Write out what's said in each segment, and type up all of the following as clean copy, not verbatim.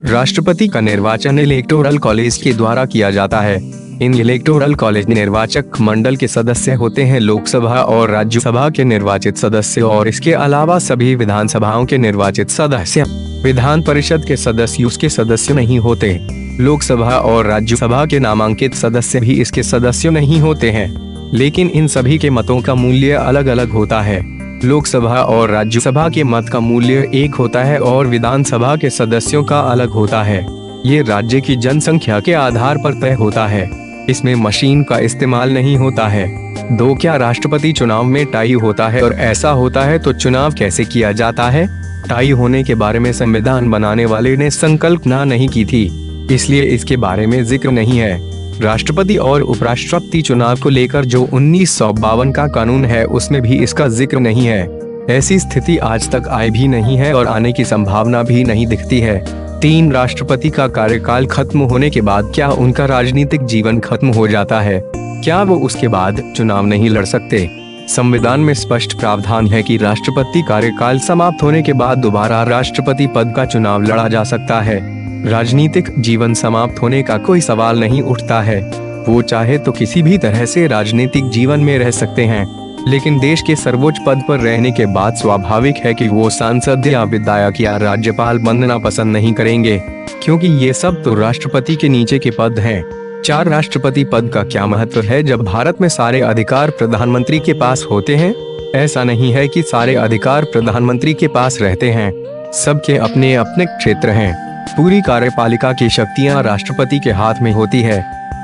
राष्ट्रपति का निर्वाचन इलेक्टोरल कॉलेज के द्वारा किया जाता है। इन इलेक्टोरल कॉलेज निर्वाचक मंडल के सदस्य होते हैं लोकसभा और राज्यसभा के निर्वाचित सदस्य और इसके अलावा सभी विधानसभाओं के निर्वाचित सदस्य। विधान परिषद के सदस्य उसके सदस्य नहीं होते। लोकसभा और राज्यसभा के नामांकित सदस्य भी इसके सदस्य नहीं होते हैं, लेकिन इन सभी के मतों का मूल्य अलग अलग होता है। लोकसभा और राज्यसभा के मत का मूल्य एक होता है और विधानसभा के सदस्यों का अलग होता है। ये राज्य की जनसंख्या के आधार पर तय होता है। इसमें मशीन का इस्तेमाल नहीं होता है। क्या राष्ट्रपति चुनाव में टाई होता है और ऐसा होता है तो चुनाव कैसे किया जाता है? टाई होने के बारे में संविधान बनाने वाले ने संकल्पना नहीं की थी, इसलिए इसके बारे में जिक्र नहीं है। राष्ट्रपति और उपराष्ट्रपति चुनाव को लेकर जो 1952 का कानून है उसमें भी इसका जिक्र नहीं है। ऐसी स्थिति आज तक आई भी नहीं है और आने की संभावना भी नहीं दिखती है। 3 राष्ट्रपति का कार्यकाल खत्म होने के बाद क्या उनका राजनीतिक जीवन खत्म हो जाता है? क्या वो उसके बाद चुनाव नहीं लड़ सकते? संविधान में स्पष्ट प्रावधान है कि राष्ट्रपति कार्यकाल समाप्त होने के बाद दोबारा राष्ट्रपति पद का चुनाव लड़ा जा सकता है। राजनीतिक जीवन समाप्त होने का कोई सवाल नहीं उठता है। वो चाहे तो किसी भी तरह से राजनीतिक जीवन में रह सकते हैं, लेकिन देश के सर्वोच्च पद पर रहने के बाद स्वाभाविक है कि वो सांसद या विधायक या राज्यपाल बनना पसंद नहीं करेंगे, क्योंकि ये सब तो राष्ट्रपति के नीचे के पद हैं। 4 राष्ट्रपति पद का क्या महत्व है जब भारत में सारे अधिकार प्रधानमंत्री के पास होते हैं? ऐसा नहीं है कि सारे अधिकार प्रधानमंत्री के पास रहते हैं। सबके अपने अपने क्षेत्र हैं। पूरी कार्यपालिका की शक्तियां राष्ट्रपति के हाथ में होती है।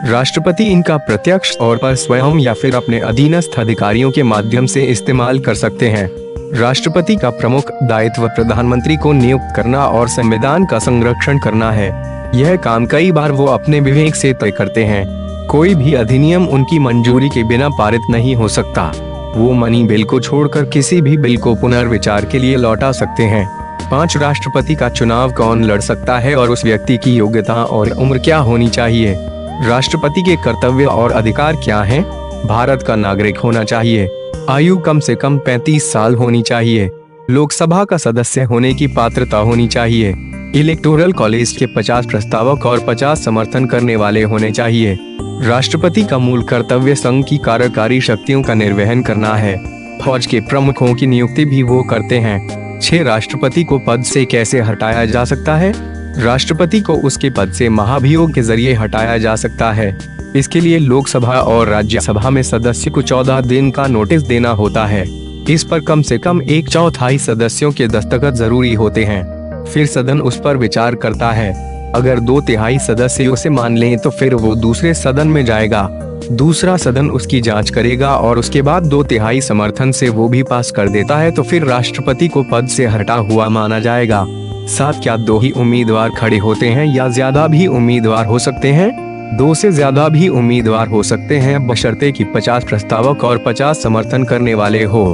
राष्ट्रपति इनका प्रत्यक्ष तौर पर स्वयं या फिर अपने अधीनस्थ अधिकारियों के माध्यम से इस्तेमाल कर सकते हैं। राष्ट्रपति का प्रमुख दायित्व प्रधानमंत्री को नियुक्त करना और संविधान का संरक्षण करना है। यह काम कई बार वो अपने विवेक से तय करते हैं। कोई भी अधिनियम उनकी मंजूरी के बिना पारित नहीं हो सकता। वो मनी बिल को छोड़कर किसी भी बिल को पुनर्विचार के लिए लौटा सकते हैं। 5 राष्ट्रपति का चुनाव कौन लड़ सकता है और उस व्यक्ति की योग्यता और उम्र क्या होनी चाहिए? राष्ट्रपति के कर्तव्य और अधिकार क्या हैं? भारत का नागरिक होना चाहिए। आयु कम से कम 35 साल होनी चाहिए। लोकसभा का सदस्य होने की पात्रता होनी चाहिए। इलेक्टोरल कॉलेज के 50 प्रस्तावक और 50 समर्थन करने वाले होने चाहिए। राष्ट्रपति का मूल कर्तव्य संघ की कार्यकारी शक्तियों का निर्वहन करना है। फौज के प्रमुखों की नियुक्ति भी वो करते हैं। 6 राष्ट्रपति को पद से कैसे हटाया जा सकता है? राष्ट्रपति को उसके पद से महाभियोग के जरिए हटाया जा सकता है। इसके लिए लोकसभा और राज्यसभा में सदस्य को 14 दिन का नोटिस देना होता है। इस पर कम से कम 1/4 सदस्यों के दस्तखत जरूरी होते हैं। फिर सदन उस पर विचार करता है। अगर 2/3 सदस्य उसे मान लें तो फिर वो दूसरे सदन में जाएगा। दूसरा सदन उसकी जांच करेगा और उसके बाद 2/3 समर्थन से वो भी पास कर देता है तो फिर राष्ट्रपति को पद से हटा हुआ माना जाएगा। साथ क्या 2 ही उम्मीदवार खड़े होते हैं या ज्यादा भी उम्मीदवार हो सकते हैं? 2 से ज्यादा भी उम्मीदवार हो सकते हैं, बशर्ते कि 50 प्रस्तावक और 50 समर्थन करने वाले हो।